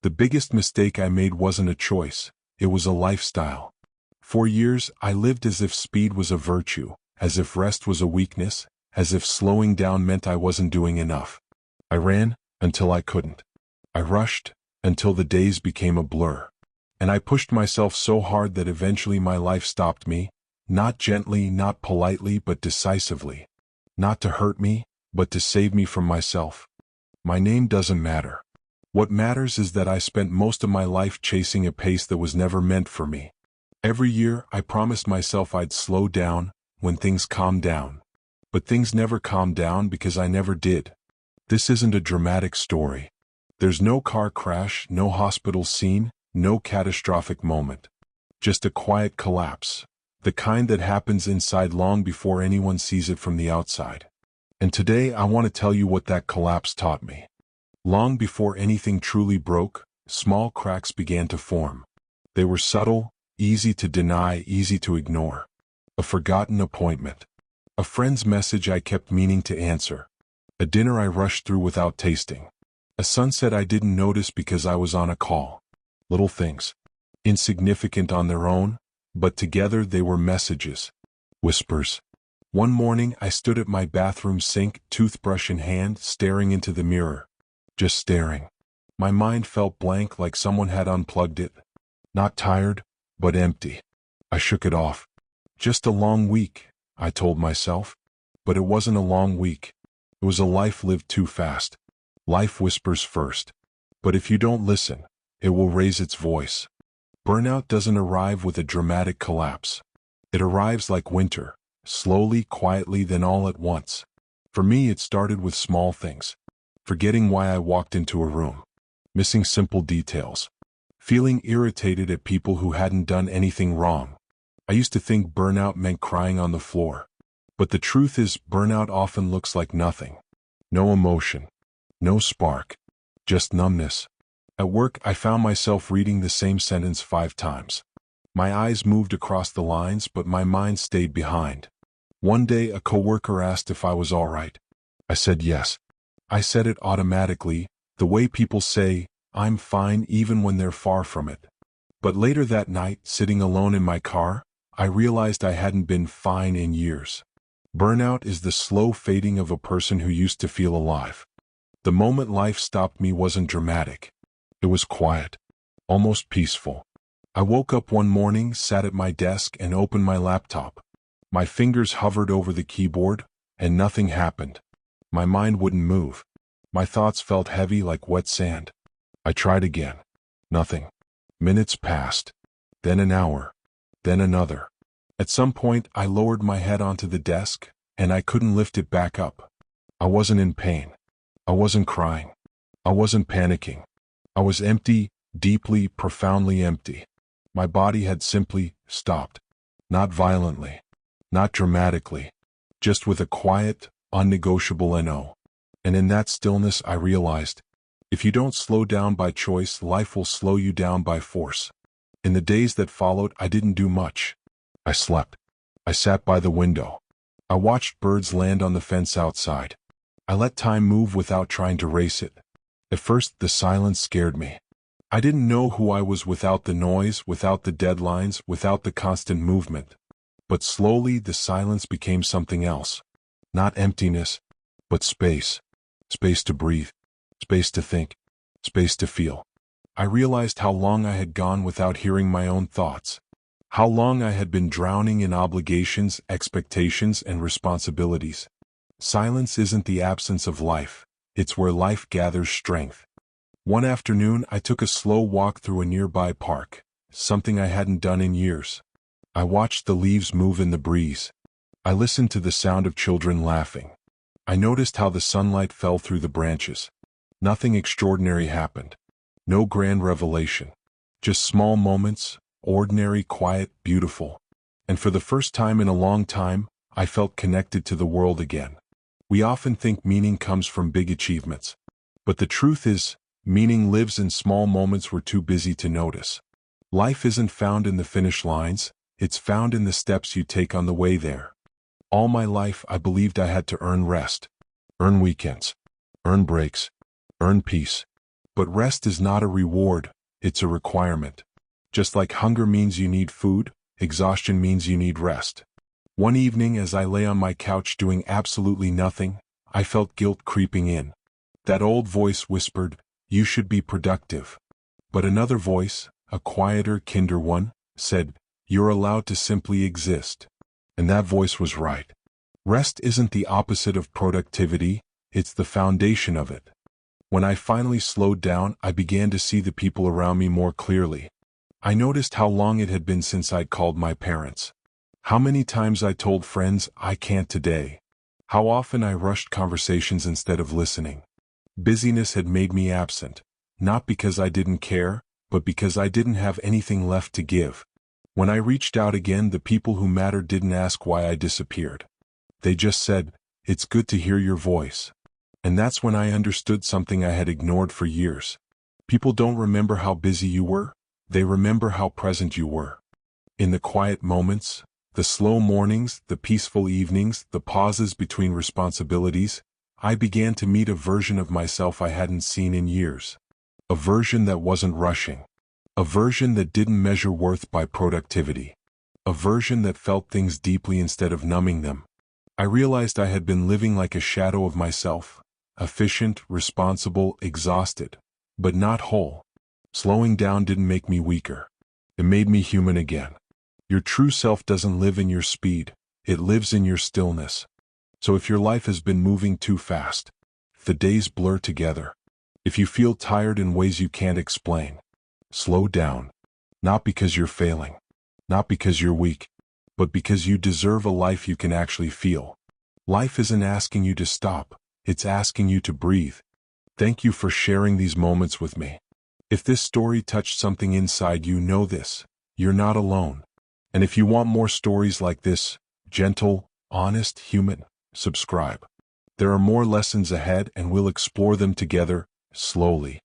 The biggest mistake I made wasn't a choice, it was a lifestyle. For years, I lived as if speed was a virtue, as if rest was a weakness, as if slowing down meant I wasn't doing enough. I ran until I couldn't. I rushed until the days became a blur. And I pushed myself so hard that eventually my life stopped me, not gently, not politely, but decisively. Not to hurt me, but to save me from myself. My name doesn't matter. What matters is that I spent most of my life chasing a pace that was never meant for me. Every year, I promised myself I'd slow down when things calmed down. But things never calmed down because I never did. This isn't a dramatic story. There's no car crash, no hospital scene, no catastrophic moment. Just a quiet collapse, the kind that happens inside long before anyone sees it from the outside. And today I want to tell you what that collapse taught me. Long before anything truly broke, small cracks began to form. They were subtle, easy to deny, easy to ignore. A forgotten appointment. A friend's message I kept meaning to answer. A dinner I rushed through without tasting. A sunset I didn't notice because I was on a call. Little things. Insignificant on their own, but together they were messages. Whispers. One morning I stood at my bathroom sink, toothbrush in hand, staring into the mirror. Just staring. My mind felt blank, like someone had unplugged it. Not tired, but empty. I shook it off. Just a long week, I told myself. But it wasn't a long week. It was a life lived too fast. Life whispers first. But if you don't listen, it will raise its voice. Burnout doesn't arrive with a dramatic collapse. It arrives like winter, slowly, quietly, then all at once. For me, it started with small things. Forgetting why I walked into a room. Missing simple details. Feeling irritated at people who hadn't done anything wrong. I used to think burnout meant crying on the floor. But the truth is, burnout often looks like nothing. No emotion. No spark. Just numbness. At work, I found myself reading the same sentence 5 times. My eyes moved across the lines, but my mind stayed behind. One day, a coworker asked if I was all right. I said yes. I said it automatically, the way people say, I'm fine even when they're far from it. But later that night, sitting alone in my car, I realized I hadn't been fine in years. Burnout is the slow fading of a person who used to feel alive. The moment life stopped me wasn't dramatic. It was quiet, almost peaceful. I woke up one morning, sat at my desk, and opened my laptop. My fingers hovered over the keyboard, and nothing happened. My mind wouldn't move. My thoughts felt heavy like wet sand. I tried again. Nothing. Minutes passed. Then an hour. Then another. At some point, I lowered my head onto the desk, and I couldn't lift it back up. I wasn't in pain. I wasn't crying. I wasn't panicking. I was empty, deeply, profoundly empty. My body had simply stopped. Not violently. Not dramatically. Just with a quiet, unnegotiable no. And in that stillness I realized, if you don't slow down by choice, life will slow you down by force. In the days that followed, I didn't do much. I slept. I sat by the window. I watched birds land on the fence outside. I let time move without trying to race it. At first, the silence scared me. I didn't know who I was without the noise, without the deadlines, without the constant movement. But slowly, the silence became something else. Not emptiness, but space. Space to breathe. Space to think. Space to feel. I realized how long I had gone without hearing my own thoughts. How long I had been drowning in obligations, expectations, and responsibilities. Silence isn't the absence of life. It's where life gathers strength. One afternoon, I took a slow walk through a nearby park, something I hadn't done in years. I watched the leaves move in the breeze. I listened to the sound of children laughing. I noticed how the sunlight fell through the branches. Nothing extraordinary happened. No grand revelation. Just small moments, ordinary, quiet, beautiful. And for the first time in a long time, I felt connected to the world again. We often think meaning comes from big achievements. But the truth is, meaning lives in small moments we're too busy to notice. Life isn't found in the finish lines, it's found in the steps you take on the way there. All my life I believed I had to earn rest, earn weekends, earn breaks, earn peace. But rest is not a reward, it's a requirement. Just like hunger means you need food, exhaustion means you need rest. One evening as I lay on my couch doing absolutely nothing, I felt guilt creeping in. That old voice whispered, "You should be productive." But another voice, a quieter, kinder one, said, "You're allowed to simply exist." And that voice was right. Rest isn't the opposite of productivity, it's the foundation of it. When I finally slowed down, I began to see the people around me more clearly. I noticed how long it had been since I'd called my parents. How many times I told friends, "I can't today." How often I rushed conversations instead of listening. Busyness had made me absent, not because I didn't care, but because I didn't have anything left to give. When I reached out again, the people who mattered didn't ask why I disappeared. They just said, "It's good to hear your voice." And that's when I understood something I had ignored for years. People don't remember how busy you were, they remember how present you were. In the quiet moments, the slow mornings, the peaceful evenings, the pauses between responsibilities, I began to meet a version of myself I hadn't seen in years. A version that wasn't rushing. A version that didn't measure worth by productivity. A version that felt things deeply instead of numbing them. I realized I had been living like a shadow of myself. Efficient, responsible, exhausted, but not whole. Slowing down didn't make me weaker. It made me human again. Your true self doesn't live in your speed, it lives in your stillness. So if your life has been moving too fast, the days blur together. If you feel tired in ways you can't explain, slow down. Not because you're failing, not because you're weak, but because you deserve a life you can actually feel. Life isn't asking you to stop. It's asking you to breathe. Thank you for sharing these moments with me. If this story touched something inside you, know this: you're not alone. And if you want more stories like this, gentle, honest, human, subscribe. There are more lessons ahead and we'll explore them together, slowly.